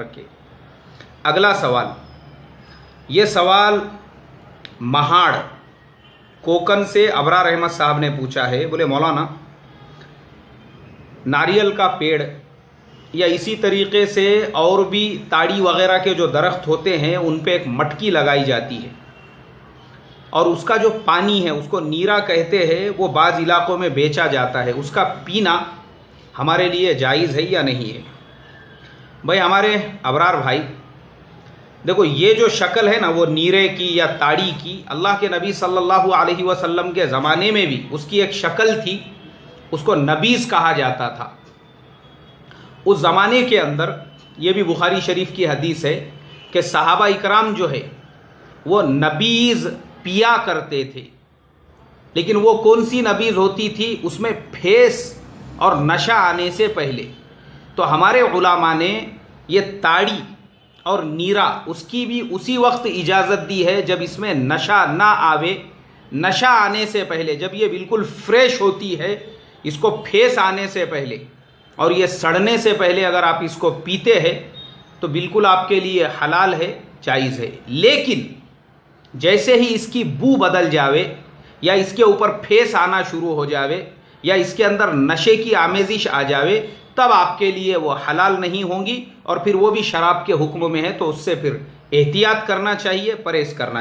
करके। अगला सवाल, ये सवाल महाड़ कोकन से अबरार अहमद साहब ने पूछा है। बोले मौलाना, नारियल का पेड़ या इसी तरीके से और भी ताड़ी वगैरह के जो दरख्त होते हैं उन पे एक मटकी लगाई जाती है और उसका जो पानी है उसको नीरा कहते हैं, वो बाज़ इलाकों में बेचा जाता है। उसका पीना हमारे लिए जायज़ है या नहीं है? भाई हमारे अबरार भाई, देखो ये जो शक्ल है ना वो नीरे की या ताड़ी की, अल्लाह के नबी सल्लल्लाहु अलैहि वसल्लम के ज़माने में भी उसकी एक शक्ल थी, उसको नबीज़ कहा जाता था। उस ज़माने के अंदर, ये भी बुखारी शरीफ की हदीस है कि सहाबा इकराम जो है वो नबीज़ पिया करते थे, लेकिन वो कौन सी नबीज़ होती थी? उसमें फेस और नशा आने से पहले। तो हमारे उलामा ने ये ताड़ी और नीरा उसकी भी उसी वक्त इजाज़त दी है जब इसमें नशा ना आवे। नशा आने से पहले, जब ये बिल्कुल फ्रेश होती है, इसको फेस आने से पहले और ये सड़ने से पहले अगर आप इसको पीते हैं तो बिल्कुल आपके लिए हलाल है, जायज़ है। लेकिन जैसे ही इसकी बू बदल जावे या इसके ऊपर फेस आना शुरू हो जावे या इसके अंदर नशे की आमेजिश आ जावे, तब आपके लिए वो हलाल नहीं होंगी और फिर वो भी शराब के हुक्म में है, तो उससे फिर एहतियात करना चाहिए, परहेज़ करना चाहिए।